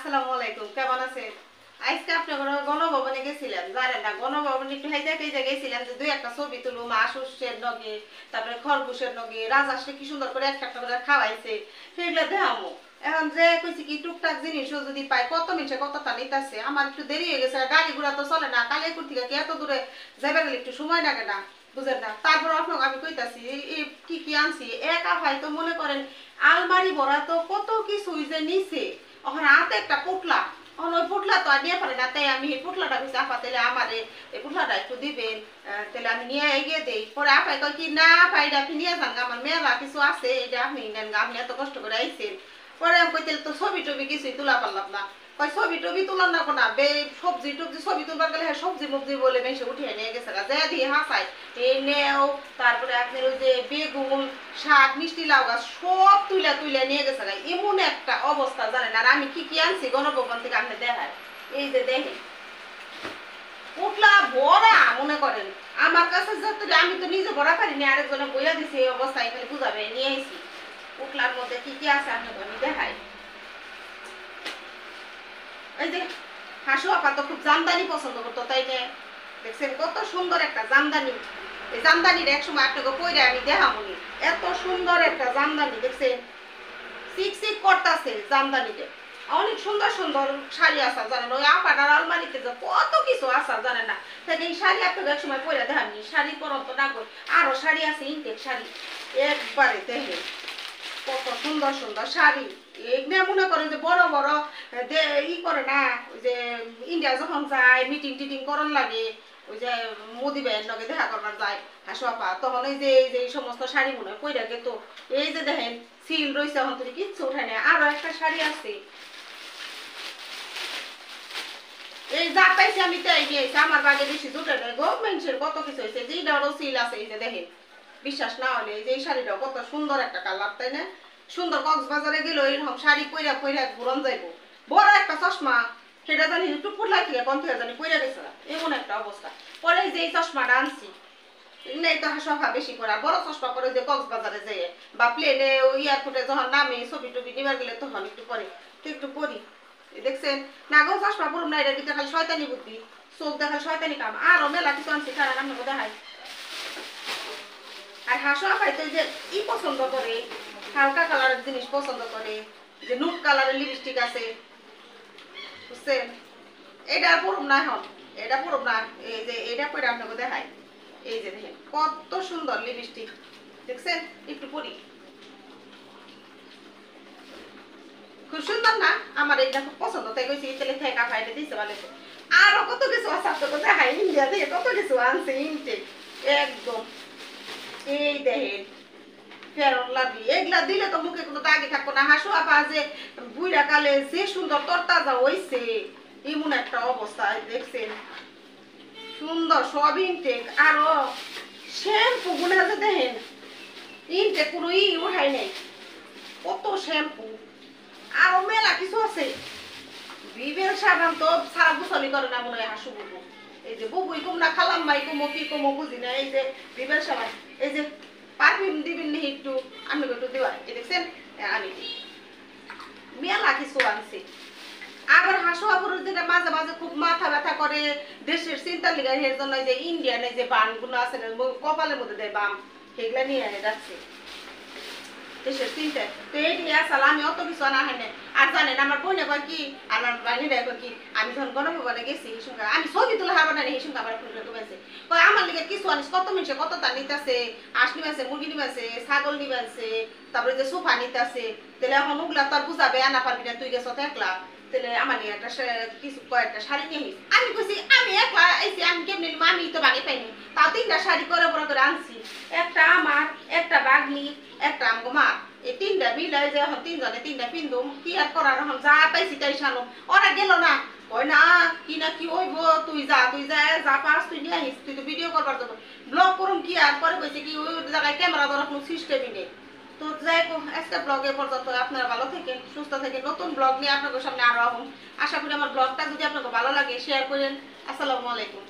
আসসালামু আলাইকুম, কেমন আছেন? আজকে আপনার গণভবনে গেছিলাম, জানেন না গণভবনে একটু হাইজা খেজা গেছিলাম যে দুই একটা ছবি তুলু মাছ উৎসের নগে, তারপরে খরগোশের নগে রাজহাঁসকে কি সুন্দর করে একটা একটা করে খাওয়াইছে, সেগুলো দেখামো। এখন যে কইছি কি টুকটাক জিনিসও যদি পাই, কত মিনিটে কতটা নিতেছে। আমার একটু দেরি হয়ে গেছে, গাড়ি ঘোড়া তো চলে না, কালিয়াকুর থেকে কি এত দূরে যাবে গেলে একটু সময় লাগে না, বুঝেন না? তারপর আপনাকে আমি কইতাছি কি কি আনছি। একা ভাই তো মনে করেন আলমারি ভরা তো কত কিছুই যে নিছে। ওখানে হাতে একটা পুটলা, এখন ওই পুটলা তো আর নিয়ে পারে না, তাই আমি এই পুটলাটা কইছি আপা তাহলে আমারে এই পুটলাটা একটু দিবেন, তাহলে আমি নিয়ে এগিয়ে দেই। পরে আপাই কয় কি না আপা এটা আপনি নিয়ে যান, আমার মেলা কিছু আছে, এটা আপনি নেন, আপনি এত কষ্ট করে আইছেন। পরে আমি কই তাহলে তো ছবি টবি কিছুই তোলা পারলাম না। কয় ছবি টবি তোলার না কোনা বে সবজি টবজি ছবি তুলবার গেলে সবজি মবজি বলে বেশি উঠিয়ে নিয়ে গেছে যে দিয়ে হাসাই এই নেও। তারপরে আপনার ওই যে বেগুন শাক মিষ্টি লাউ গাছ সব তুইলা তুইলা নিয়ে গেছে এমন একটা অবস্থা, জানেন? আর আমি কি কি আনছি গণভবন থেকে আপনি দেখায়, এই যে দেখেন পুটলা ভরা, মনে করেন আমার কাছে যত আমি তো নিজে ভরা পারিনি, আরেকজনে বইয়া দিছে এই অবস্থা, এখানে বুঝাবে নিয়ে আইছি। পুটলার মধ্যে কি কি আছে আপনাকে আমি দেখাই। এই যে হাসু আপা তো খুব জামদানি পছন্দ করতো, তাই না? দেখছেন কত সুন্দর একটা জামদানি। এই জামদানির এক সময় আপনাকে কইরা আমি দেখামনি, এত সুন্দর একটা জামদানি দেখছেন, সিক সিক করতেছে জামদানিতে। অনেক সুন্দর সুন্দর শাড়ি আসা, জানেন? ওই আপাটার আলমারিতে যে কত কিছু আসা, জানেন না? তাই এই শাড়ি আপনাকে এক সময় পরে দেখামনি, শাড়ি পরন তো না করি, আরো শাড়ি আছে ইনটেক শাড়ি, একবারে দেখেন কত সুন্দর সুন্দর শাড়ি। এগুলো মনে করেন যে বড় বড় ই করে না, ওই যে ইন্ডিয়া যখন যায় মিটিং টিটিং করার লাগে, ওই যে মোদি ভাইয়ের লগে দেখা করবার যায় হাসু আপা, তখন এই যে এই সমস্ত শাড়ি মনে হয় কইরা গেত। এই যে দেখেন সিল রয়েছে, এখন তুমি কিচ্ছু উঠায় না। আরো একটা শাড়ি আছে, এই যা পাইছি আমি তাই নিয়েছি, আমার বাগে বেশি জুটে নেই গো, মানুষের কত কিছু হয়েছে। যে এইটারও সিল আছে, এই যে দেখেন, বিশ্বাস না হলে এই যে এই শাড়িটাও কত সুন্দর একটা কালার, তাই না? সুন্দর কক্সবাজারে গেল এরকম শাড়ি পইরা পইরা ঘুরন যাইব। বড় একটা চশমা, সেটা জানি টুকুর লাই থেকে কোন থেকে জানি পইরা গেছে, এমন একটা অবস্থা। পরে যে এই চশমাটা আনছি, এই তো সফা বেশি করে বড় চশমা করে যে কক্সবাজারে যেয়ে বা প্লেনে এয়ারপোর্টে যখন নামে ছবি টবি নিবার গেলে তখন একটু পরে একটু পরি। দেখছেন না গো, চশমা পড়ুম না, এটার ভিতরে খালি শয়তানি বুদ্ধি, চোখ দেখাল শয়তানি কাম। আরো মেলা কিছু আনছি, কারণ আপনাকে দেখাই। আর হাসু আপাই তো যে ই পছন্দ করে, হালকা কালারের জিনিস পছন্দ করে, যে নুট কালারের লিপস্টিক আছে, বুঝছেন? এটা পরব না, এখন এটা পরব না। এই যে এটা পরে আপনাকে দেখাই, এই যে দেখেন কত সুন্দর লিপস্টিক, দেখছেন? একটু পরি, খুব সুন্দর না? আমার এটা খুব পছন্দ, তাই কইছি তেলে থেকে খাইতে দিতে ভালো। আরো কত কিছু আছে আপনাকে দেখাই, ইন্ডিয়া থেকে কত কিছু আনছে ইনটেক একদম। এই দেখেন ফেরন লাগি, এগুলা দিলে তো মুখে কোনো দাগি থাকবো না। হাসু আপা যে বুইরা কালে যে সুন্দর তরতাজা হইছে, এমন একটা অবস্থা দেখছেন, সুন্দর সব ইনটেক। আরো শ্যাম্পু গুলো যে দেখেন ইনটেক, কোনো ই উঠাই নাই, কত শ্যাম্পু। আরো মেলা কিছু আছে, বিবের সাবান তো সারা গুছালি করে না মনে হয় হাসু বুবু। এই যে বুবুই কম না খালাম মাই কমো কি কমো বুঝি না। এই যে বিবের সাবান, এই যে পারফিউম দিবেন নি একটু, আমি একটু দেওয়া, এই দেখছেন আমি মেলা কিছু আনছি। আবার হাসু আপুর যেটা মাঝে মাঝে খুব মাথা ব্যথা করে দেশের চিন্তা লিগাই, এর জন্য যে ইন্ডিয়ান এই যে বানগুলো আছে না কপালের মধ্যে দেয় বাম, সেগুলা নিয়ে যাচ্ছে দেশের চিন্তা। তো এই নিয়ে আসলে আমি অত কিছু আনা হয় না। আর জানেন আমার বোনে কয় কি, আমার বাড়িটা এখন কি, আমি যখন গণভবনে গেছি এই সঙ্গে আমি ছবি তুলে হারবার না, এই সঙ্গে আমার কমেছে কয় আমার লিগে কিছু আনিস, কত মিনিটে কত তা নিতেছে, হাঁস নিবেছে, মুরগি নিবেছে, ছাগল নিবেছে, তারপরে যে সোফা নিতেছে। তাহলে এখন ওগুলা তো আর বুঝাবে আনা পারবি না, তুই গেছো একলা, তাহলে আমার নিয়ে একটা কিছু কয়েকটা শাড়ি নিয়ে আনিস। আমি কইছি আমি একলা আইসি, আমি কেমনি নিব, আমি তো বাড়ি পাইনি, তাও তিনটা শাড়ি করে বড় করে আনছি, একটা আমার, একটা বাগনি, একটা আমগো মা। এই তিনটা মিলাই যে এখন তিনজনে তিনটা পিন্দুম, কি আর করার, এখন যা পাইছি তাই সানুম। ওরা গেল না, কয় না কি হইব, তুই যা যা পাস তুই নিয়ে আহিস, তুই তো ভিডিও করবার যাবো, ব্লগ করুম কি আর। পরে কইছে কি ওই জায়গায় ক্যামেরা ধরার কোনো সিস্টেমই নেই। তো যাই হোক আজকে ব্লগে পর্যন্ত, আপনারা ভালো থাকেন সুস্থ থাকেন, নতুন ব্লগ নিয়ে আপনাদের সামনে আরো আহম। আশা করি আমার ব্লগটা যদি আপনাকে ভালো লাগে শেয়ার করেন। আসসালামু আলাইকুম।